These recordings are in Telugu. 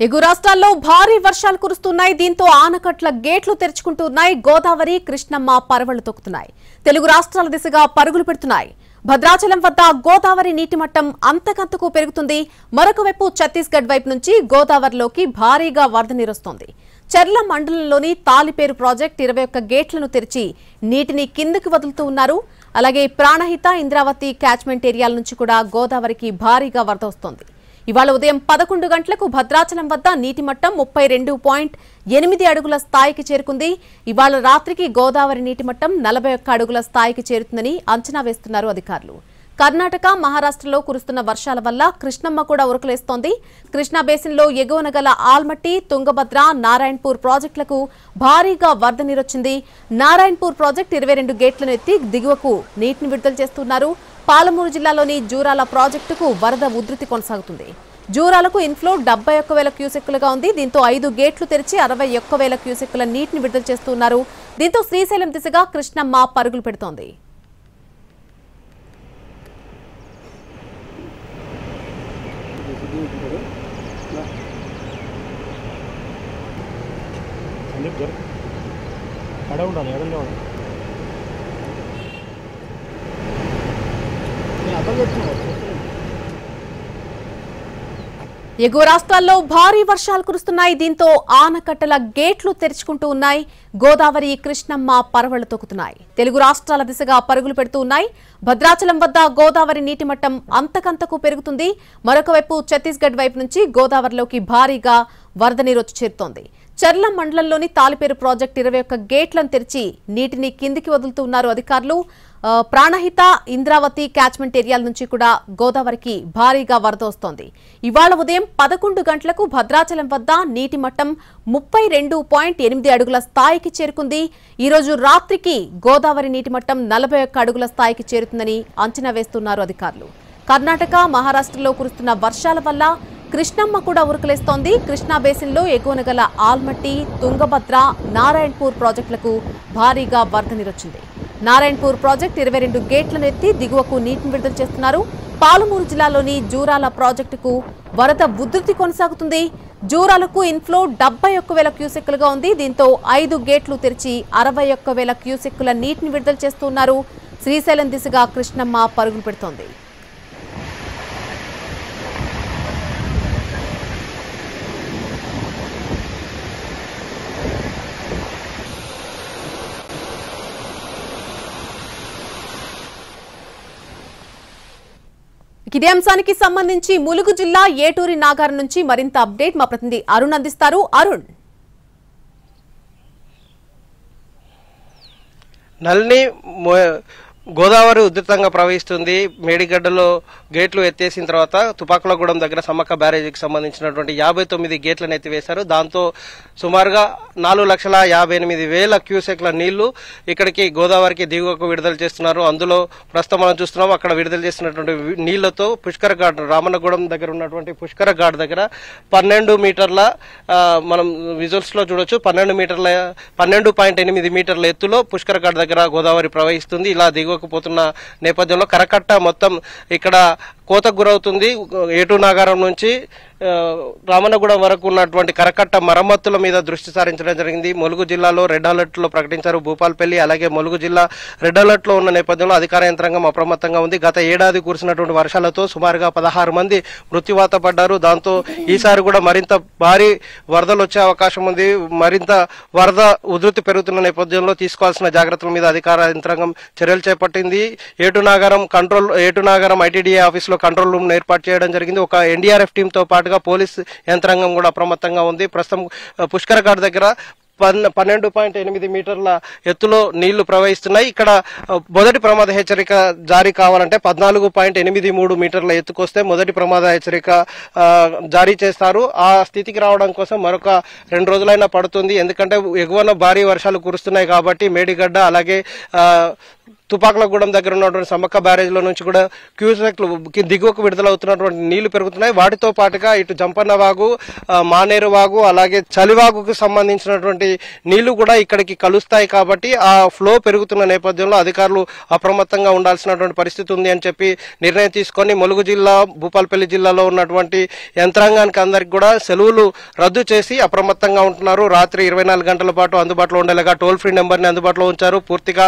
ఎగువ రాష్ట్రాల్లో భారీ వర్షాలు కురుస్తున్నాయి. దీంతో ఆనకట్ల గేట్లు తెరుచుకుంటున్నాయి. గోదావరి, కృష్ణమ్మ పరవళ్లు తొక్కుతున్నాయి. తెలుగు రాష్ట్రాల దిశగా పరుగులు పెడుతున్నాయి. భద్రాచలం వద్ద గోదావరి నీటి మట్టం అంతకంతకు పెరుగుతుంది. మరొక వైపు ఛత్తీస్గఢ్ వైపు నుంచి గోదావరిలోకి భారీగా వరద నీరొస్తోంది. చర్ల మండలంలోని తాలిపేరు ప్రాజెక్టు 21 గేట్లను తెరిచి నీటిని కిందకి వదులుతూ ఉన్నారు. అలాగే ప్రాణహిత, ఇంద్రావతి క్యాచ్మెంట్ ఏరియాల నుంచి కూడా గోదావరికి భారీగా వరద వస్తోంది. ఇవాళ ఉదయం 11 గంటలకు భద్రాచలం వద్ద నీటి మట్టం 32.8 అడుగుల స్థాయికి చేరుకుంది. ఇవాళ రాత్రికి గోదావరి నీటి మట్టం 41 అడుగుల స్థాయికి చేరుతుందని అంచనా వేస్తున్నారు అధికారులు. కర్ణాటక, మహారాష్ట్రలో కురుస్తున్న వర్షాల వల్ల కృష్ణమ్మ కూడా ఉరకలేస్తోంది. కృష్ణా బేసిన్లో ఎగువన గల ఆల్మట్టి, తుంగభద్ర, నారాయణపూర్ ప్రాజెక్టులకు భారీగా వరద నీరొచ్చింది. నారాయణపూర్ ప్రాజెక్టు 22 గేట్లను ఎత్తి దిగువకు నీటిని విడుదల చేస్తున్నారు. పాలమూరు జిల్లాలోని జూరాల ప్రాజెక్టుకు వరద ఉధృతి కొనసాగుతుంది. జూరాలకు ఇన్ఫ్లో 71,000 క్యూసెక్కులుగా ఉంది. దీంతో 5 గేట్లు తెరిచి 61,000 క్యూసెక్కుల నీటిని విడుదల చేస్తున్నారు. దీంతో శ్రీశైలం దిశగా కృష్ణమ్మ పరుగులు పెడుతోంది. ఎగువ రాష్ట్రాల్లో భారీ వర్షాలు కురుస్తున్నాయి. దీంతో ఆనకట్టల గేట్లు తెరుచుకుంటూ ఉన్నాయి. గోదావరి, కృష్ణమ్మ పరవళ్లు తొక్కుతున్నాయి. తెలుగు రాష్ట్రాల దిశగా పరుగులు పెడుతూ ఉన్నాయి. భద్రాచలం వద్ద గోదావరి నీటి మట్టం అంతకంతకు పెరుగుతుంది. మరొక వైపు ఛత్తీస్గఢ్ వైపు నుంచి గోదావరిలోకి భారీగా వరద నీరు వచ్చి చేరుతోంది. చర్ల మండలంలోని తాలిపేరు ప్రాజెక్టు 21 గేట్లను తెరిచి నీటిని కిందికి వదులుతూ ఉన్నారు అధికారులు. ప్రాణహిత, ఇంద్రావతి క్యాచ్మెంట్ ఏరియాల నుంచి కూడా గోదావరికి భారీగా వరద వస్తోంది. ఇవాళ ఉదయం 11 గంటలకు భద్రాచలం వద్ద నీటి మట్టం 32.8 అడుగుల స్థాయికి చేరుకుంది. ఈ రోజు రాత్రికి గోదావరి నీటి మట్టం 41 అడుగుల స్థాయికి చేరుతుందని అంచనా వేస్తున్నారు అధికారులు. కర్ణాటక, మహారాష్ట్రలో కురుస్తున్న వర్షాల వల్ల కృష్ణమ్మ కూడా ఉరకలేస్తోంది. కృష్ణా బేసిన్లో ఎగువన గల ఆల్మట్టి, తుంగభద్ర, నారాయణపూర్ ప్రాజెక్టులకు భారీగా వరద నీరొచ్చింది. నారాయణపూర్ ప్రాజెక్టు 22 గేట్లను ఎత్తి దిగువకు నీటిని విడుదల చేస్తున్నారు. పాలమూరు జిల్లాలోని జూరాల ప్రాజెక్టుకు వరద ఉధృతి కొనసాగుతుంది. జూరాలకు ఇన్ఫ్లో 71,000 క్యూసెక్కులుగా ఉంది. దీంతో 5 గేట్లు తెరిచి 61,000 క్యూసెక్కుల నీటిని విడుదల చేస్తున్నారు. శ్రీశైలం దిశగా కృష్ణమ్మ పరుగులు పెడుతోంది. ఇదే అంశానికి సంబంధించి ములుగు జిల్లా ఏటూరి నాగారం నుంచి మరింత అప్డేట్ మా ప్రతినిధి అరుణ్ అందిస్తారు. అరుణ్, నల్ని గోదావరి ఉధృతంగా ప్రవహిస్తుంది. మేడిగడ్డలో గేట్లు ఎత్తేసిన తర్వాత తుపాకులగూడెం దగ్గర సమ్మక్క బ్యారేజీకి సంబంధించినటువంటి 59 గేట్లను ఎత్తివేశారు. దాంతో సుమారుగా 4,58,000 క్యూసెక్ల నీళ్లు ఇక్కడికి గోదావరికి దిగువకు విడుదల చేస్తున్నారు. అందులో ప్రస్తుతం మనం చూస్తున్నాం, అక్కడ విడుదల చేసినటువంటి నీళ్లతో పుష్కర ఘాట్, రామన్నగూడెం దగ్గర ఉన్నటువంటి పుష్కర ఘాట్ దగ్గర 12 మీటర్ల మనం విజువల్స్ లో చూడొచ్చు, 12.8 మీటర్ల ఎత్తులో పుష్కర ఘాట్ దగ్గర గోదావరి ప్రవహిస్తుంది. ఇలా దిగువకు పోతున్న నేపథ్యంలో కరకట్ట మొత్తం ఇక్కడ కోతకు గురవుతుంది. ఏటూరు నాగారం నుంచి రామన్నగూడెం వరకు ఉన్నటువంటి కరకట్ట మరమ్మతుల మీద దృష్టి సారించడం జరిగింది. ములుగు జిల్లాలో రెడ్ అలర్ట్ లో ప్రకటించారు. భూపాల్పల్లి అలాగే ములుగు జిల్లా రెడ్ అలర్ట్ లో ఉన్న నేపథ్యంలో అధికార యంత్రాంగం అప్రమత్తంగా ఉంది. గత ఏడాది కురిసినటువంటి వర్షాలతో సుమారుగా 16 మంది మృత్యువాత పడ్డారు. దాంతో ఈసారి కూడా మరింత భారీ వరదలు వచ్చే అవకాశం ఉంది. మరింత వరద ఉధృతి పెరుగుతున్న నేపథ్యంలో తీసుకోవాల్సిన జాగ్రత్తల మీద అధికార యంత్రాంగం చర్యలు చేపట్టింది. ఏటూరు నాగారం ఐటీడీఏ ఆఫీస్ లో కంట్రోల్ రూమ్ ఏర్పాటు చేయడం జరిగింది. ఒక ఎన్డీఆర్ఎఫ్ టీమ్ తో పాటుగా పోలీస్ యంత్రాంగం కూడా అప్రమత్తంగా ఉంది. ప్రస్తుతం పుష్కర ఘాట్ దగ్గర 12.8 మీటర్ల ఎత్తులో నీళ్లు ప్రవహిస్తున్నాయి. ఇక్కడ మొదటి ప్రమాద హెచ్చరిక జారీ కావాలంటే 14.83 మీటర్ల ఎత్తుకొస్తే మొదటి ప్రమాద హెచ్చరిక జారీ చేస్తారు. ఆ స్థితికి రావడం కోసం మరొక 2 రోజులైనా పడుతుంది. ఎందుకంటే ఎగువన భారీ వర్షాలు కురుస్తున్నాయి కాబట్టి మేడిగడ్డ అలాగే తుపాకులగూడెం దగ్గర ఉన్నటువంటి సమ్మక్క బ్యారేజ్ లో నుంచి కూడా క్యూసెక్లు దిగువకు విడుదలవుతున్నటువంటి నీళ్లు పెరుగుతున్నాయి. వాటితో పాటుగా ఇటు జంపన్న వాగు, మానేరు వాగు, అలాగే చలివాగుకు సంబంధించినటువంటి నీళ్లు కూడా ఇక్కడికి కలుస్తాయి. కాబట్టి ఆ ఫ్లో పెరుగుతున్న నేపథ్యంలో అధికారులు అప్రమత్తంగా ఉండాల్సినటువంటి పరిస్థితి ఉంది అని చెప్పి నిర్ణయం తీసుకొని ములుగు జిల్లా, భూపాలపల్లి జిల్లాలో ఉన్నటువంటి యంత్రాంగానికి అందరికి కూడా సెలవులు రద్దు చేసి అప్రమత్తంగా ఉంటున్నారు. రాత్రి 24 గంటల పాటు అందుబాటులో ఉండేలాగా టోల్ ఫ్రీ నెంబర్ని అందుబాటులో ఉంచారు. పూర్తిగా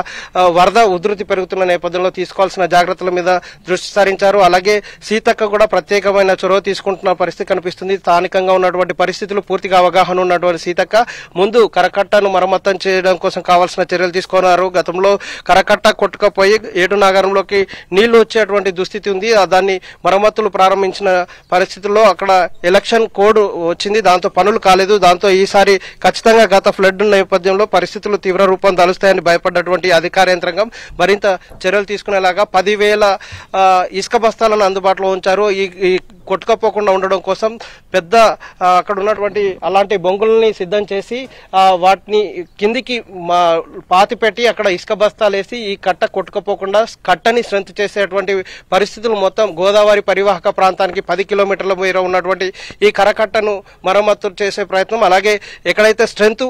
వరద ఉధృతి పెరుగుతున్న నేపథ్యంలో తీసుకోవాల్సిన జాగ్రత్తల మీద దృష్టి సారించారు. అలాగే సీతక్క కూడా ప్రత్యేకమైన చొరవ తీసుకుంటున్న పరిస్థితి కనిపిస్తుంది. స్థానికంగా ఉన్నటువంటి పరిస్థితులు పూర్తిగా అవగాహన ఉన్నటువంటి సీతక్క ముందు కరకట్టను మరమ్మతం చేయడం కోసం కావాల్సిన చర్యలు తీసుకున్నారు. గతంలో కరకట్ట కొట్టుకపోయి ఏటునాగారంలోకి నీళ్లు వచ్చేటువంటి దుస్థితి ఉంది. దాన్ని మరమ్మతులు ప్రారంభించిన పరిస్థితుల్లో అక్కడ ఎలక్షన్ కోడ్ వచ్చింది, దాంతో పనులు కాలేదు. దాంతో ఈసారి ఖచ్చితంగా గత ఫ్లడ్ నేపథ్యంలో పరిస్థితులు తీవ్ర రూపం దాలుస్తాయని భయపడ్డటువంటి అధికార యంత్రాంగం మరింత చర్యలు తీసుకునేలాగా 10,000 ఇసుక బస్తాలను అందుబాటులో ఉంచారు. ఈ కొట్టుకపోకుండా ఉండడం కోసం పెద్ద అక్కడ ఉన్నటువంటి అలాంటి బొంగుల్ని సిద్ధం చేసి వాటిని కిందికి పాతి పెట్టి అక్కడ ఇసుక బస్తాలు వేసి ఈ కట్ట కొట్టుకపోకుండా కట్టని స్ట్రెంత్ చేసేటువంటి పరిస్థితులు మొత్తం గోదావరి పరివాహక ప్రాంతానికి 10 కిలోమీటర్ల మేర ఉన్నటువంటి ఈ కరకట్టను మరమ్మతు చేసే ప్రయత్నం, అలాగే ఎక్కడైతే స్ట్రెంత్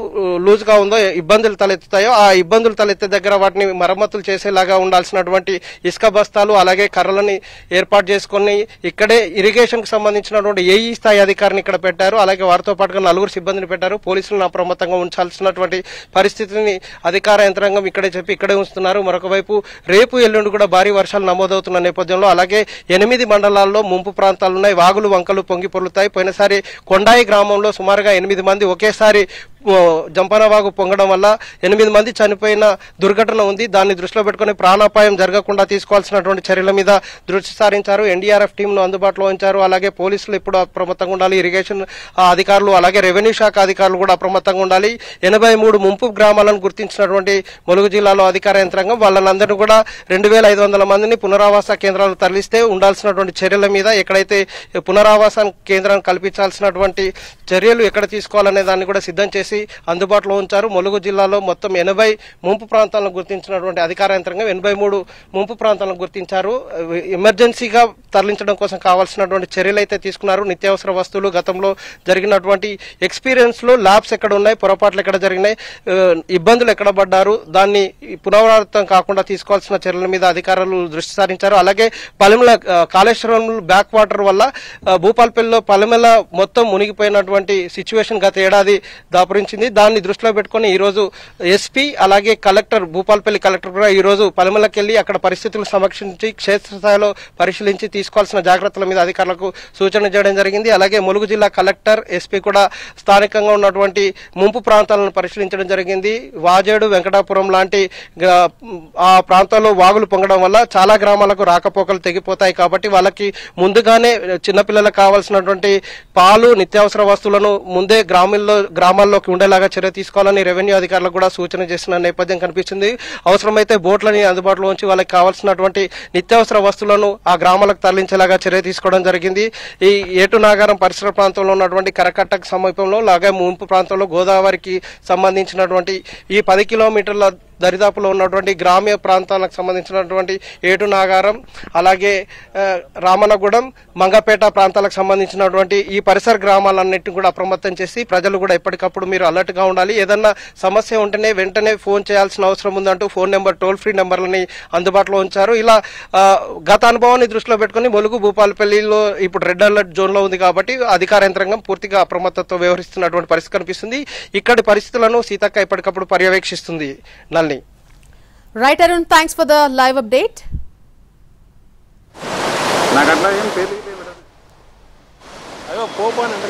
లూజ్ గా ఉందో ఇబ్బందులు తలెత్తుతాయో ఆ ఇబ్బందులు తలెత్తే దగ్గర వాటిని మరమ్మతులు చేసేలాగా ఉండాల్సినటువంటి ఇసుక బస్తాలు అలాగే కర్రలని ఏర్పాటు చేసుకుని ఇక్కడే ఇరిగేషన్ కి సంబంధించినటువంటి ఏఈ స్థాయి అధికారిని ఇక్కడ పెట్టారు. అలాగే వారితో పాటుగా 4 సిబ్బందిని పెట్టారు. పోలీసులను అప్రమత్తంగా ఉంచాల్సినటువంటి పరిస్థితిని అధికార యంత్రాంగం ఇక్కడే ఉంచుతున్నారు. మరొక వైపు రేపు ఎల్లుండి కూడా భారీ వర్షాలు నమోదవుతున్న నేపథ్యంలో అలాగే 8 మండలాల్లో ముంపు ప్రాంతాలు ఉన్నాయి. వాగులు వంకలు పొంగి పొర్లుతాయి. పోయినసారి కొండాయి గ్రామంలో సుమారుగా 8 మంది ఒకేసారి జంపనవాగు పొంగడం వల్ల 8 మంది చనిపోయిన దుర్ఘటన ఉంది. దాన్ని దృష్టిలో పెట్టుకుని ప్రాణాపాయం జరగకుండా తీసుకోవాల్సినటువంటి చర్యల మీద దృష్టి సారించారు. ఎన్డీఆర్ఎఫ్ టీంను అందుబాటులో ఉంచారు. అలాగే పోలీసులు ఇప్పుడు అప్రమత్తంగా ఉండాలి. ఇరిగేషన్ అధికారులు అలాగే రెవెన్యూ శాఖ అధికారులు కూడా అప్రమత్తంగా ఉండాలి. 83 ముంపు గ్రామాలను గుర్తించినటువంటి ములుగు జిల్లాలో అధికార యంత్రాంగం వాళ్ళందరినీ కూడా 2,500 మందిని పునరావాస కేంద్రాలు తరలిస్తే ఉండాల్సినటువంటి చర్యల మీద ఎక్కడైతే పునరావాస కేంద్రాన్ని కల్పించాల్సినటువంటి చర్యలు ఎక్కడ తీసుకోవాలనే దాన్ని కూడా సిద్ధం చేసి అందుబాటులో ఉంచారు. ములుగు జిల్లాలో మొత్తం 80 ముంపు ప్రాంతాలను గుర్తించినటువంటి అధికార యంత్రాంగం 83 ముంపు ప్రాంతాలను గుర్తించారు. ఎమర్జెన్సీగా తరలించడం కోసం కావాల్సినటువంటి చర్యలు అయితే తీసుకున్నారు. నిత్యావసర వస్తువులు, గతంలో జరిగినటువంటి ఎక్స్పీరియన్స్ లో ల్యాబ్స్ ఎక్కడ ఉన్నాయి, పొరపాట్లు ఎక్కడ జరిగినాయి, ఇబ్బందులు ఎక్కడ పడ్డారు, దాన్ని పునరావృతం కాకుండా తీసుకోవాల్సిన చర్యల మీద అధికారులు దృష్టి సారించారు. అలాగే పలిమల కాళేశ్వరం బ్యాక్ వాటర్ వల్ల భూపాలపల్లిలో పలిమల మొత్తం మునిగిపోయినటువంటి సిచ్యువేషన్ గత ఏడాది దాపురించింది. దాన్ని దృష్టిలో పెట్టుకుని ఈ రోజు ఎస్పీ అలాగే కలెక్టర్, భూపాలపల్లి కలెక్టర్ కూడా ఈ రోజు పలిమలకి వెళ్లి అక్కడ పరిస్థితులు సమీక్షించి క్షేత్రస్థాయిలో పరిశీలించి తీసుకోవాల్సిన జాగ్రత్తల మీద అధికారులకు సూచన చేయడం జరిగింది. అలాగే ములుగు జిల్లా కలెక్టర్, ఎస్పీ కూడా స్థానికంగా ఉన్నటువంటి ముంపు ప్రాంతాలను పరిశీలించడం జరిగింది. వాజేడు, వెంకటాపురం లాంటి ఆ ప్రాంతాల్లో వాగులు పొంగడం వల్ల చాలా గ్రామాలకు రాకపోకలు తెగిపోతాయి. కాబట్టి వాళ్ళకి ముందుగానే చిన్నపిల్లలకు కావాల్సినటువంటి పాలు, నిత్యావసర వస్తువులను ముందే గ్రామాల్లోకి ఉండేలాగా చర్య తీసుకోవాలని రెవెన్యూ అధికారులకు కూడా సూచన చేసిన నేపథ్యం కనిపిస్తుంది. అవసరమైతే బోట్లని అందుబాటులో ఉంచి వాళ్ళకి కావాల్సినటువంటి నిత్యావసర వస్తువులను ఆ గ్రామాలకు తరలించేలాగా చర్య తీసుకోవడం జరిగింది. ఈ ఏటునాగారం పరిసర ప్రాంతంలో ఉన్నటువంటి కరకట్టకు సమీపంలో అలాగే ముంపు ప్రాంతంలో గోదావరికి సంబంధించినటువంటి ఈ 10 కిలోమీటర్ల దరిదాపులో ఉన్నటువంటి గ్రామ్య ప్రాంతాలకు సంబంధించినటువంటి ఏటునాగారం అలాగే రామనగూడెం, మంగపేట ప్రాంతాలకు సంబంధించినటువంటి ఈ పరిసర గ్రామాలన్నింటినీ కూడా అప్రమత్తం చేసి ప్రజలు కూడా ఎప్పటికప్పుడు మీరు అలర్ట్ గా ఉండాలి. ఏదన్నా సమస్య ఉంటేనే వెంటనే ఫోన్ చేయాల్సిన అవసరం ఉందంటూ ఫోన్ నెంబర్, టోల్ ఫ్రీ నెంబర్లని అందుబాటులో ఉంచారు. ఇలా గత అనుభవాన్ని దృష్టిలో పెట్టుకుని ములుగు, భూపాలపల్లిలో ఇప్పుడు రెడ్ అలర్ట్ జోన్ లో ఉంది కాబట్టి అధికార యంత్రాంగం పూర్తిగా అప్రమత్తతో వ్యవహరిస్తున్నటువంటి పరిస్థితి కనిపిస్తుంది. ఇక్కడి పరిస్థితులను సీతక్క ఎప్పటికప్పుడు పర్యవేక్షిస్తుంది. నల్ని right Arun, thanks for the live update. నాకు అట్లా ఏం తెలియదు. అయ్యో పోపని అంటే